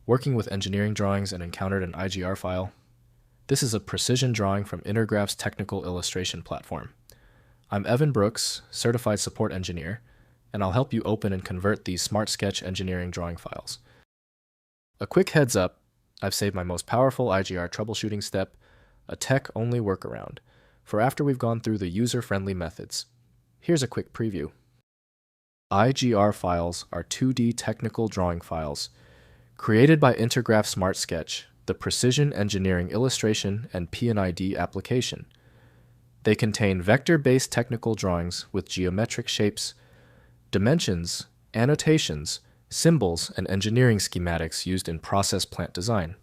working with engineering drawings and encountered an IGR file. This is a precision drawing from Intergraph's technical illustration platform. I'm Evan Brooks, Certified Support Engineer, and I'll help you open and convert these SmartSketch engineering drawing files. A quick heads up, I've saved my most powerful IGR troubleshooting step, a tech-only workaround, for after we've gone through the user-friendly methods. Here's a quick preview. IGR files are 2D technical drawing files created by Intergraph SmartSketch, the precision engineering illustration and P&ID application. They contain vector-based technical drawings with geometric shapes, dimensions, annotations, symbols, and engineering schematics used in process plant design,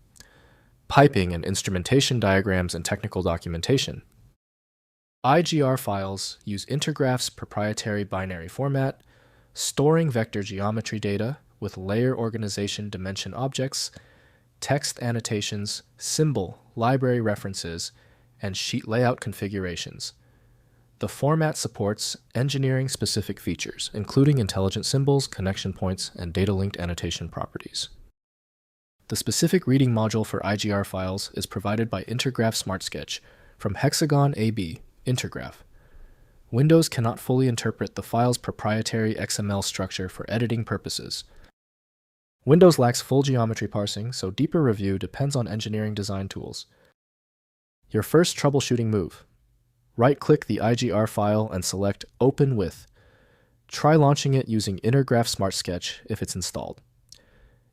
piping and instrumentation diagrams and technical documentation. IGR files use Intergraph's proprietary binary format, storing vector geometry data with layer organization dimension objects, text annotations, symbol, library references, and sheet layout configurations. The format supports engineering-specific features, including intelligent symbols, connection points, and data-linked annotation properties. The specific reading module for IGR files is provided by Intergraph SmartSketch from Hexagon AB, Intergraph. Windows cannot fully interpret the file's proprietary XML structure for editing purposes. Windows lacks full geometry parsing, so deeper review depends on engineering design tools. Your first troubleshooting move. Right-click the IGR file and select Open With. Try launching it using Intergraph SmartSketch if it's installed.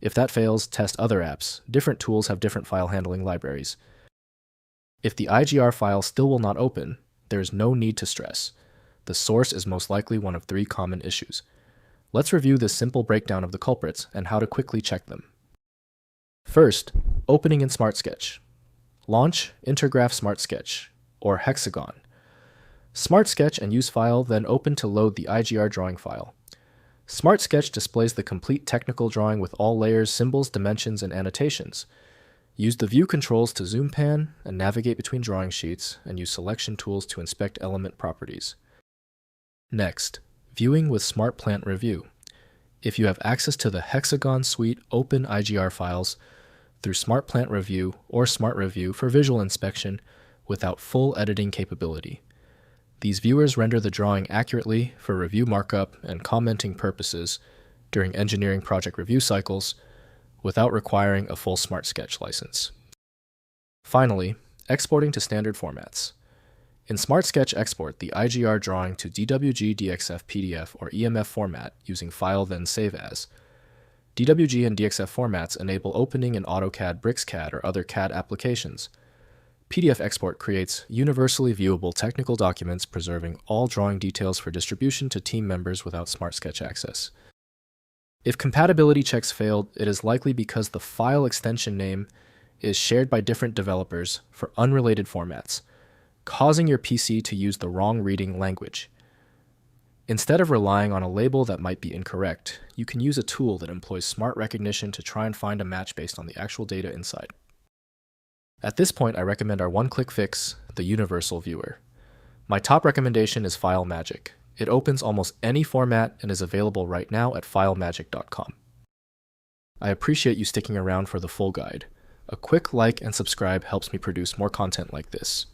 If that fails, test other apps. Different tools have different file handling libraries. If the IGR file still will not open, there is no need to stress. The source is most likely one of 3 common issues. Let's review this simple breakdown of the culprits and how to quickly check them. First, opening in SmartSketch. Launch Intergraph SmartSketch, or Hexagon. SmartSketch and use file, then open to load the IGR drawing file. SmartSketch displays the complete technical drawing with all layers, symbols, dimensions, and annotations. Use the view controls to zoom pan and navigate between drawing sheets, and use selection tools to inspect element properties. Next, viewing with Smart Plant Review. If you have access to the Hexagon Suite Open IGR files through Smart Plant Review or Smart Review for visual inspection without full editing capability. These viewers render the drawing accurately for review markup and commenting purposes during engineering project review cycles without requiring a full SmartSketch license. Finally, exporting to standard formats. In SmartSketch export the IGR drawing to DWG, DXF, PDF, or EMF format using File then Save As. DWG and DXF formats enable opening in AutoCAD, BricsCAD, or other CAD applications. PDF export creates universally viewable technical documents preserving all drawing details for distribution to team members without SmartSketch access. If compatibility checks failed, it is likely because the file extension name is shared by different developers for unrelated formats, causing your PC to use the wrong reading language. Instead of relying on a label that might be incorrect, you can use a tool that employs smart recognition to try and find a match based on the actual data inside. At this point, I recommend our one-click fix, the Universal Viewer. My top recommendation is FileMagick. It opens almost any format and is available right now at filemagick.com. I appreciate you sticking around for the full guide. A quick like and subscribe helps me produce more content like this.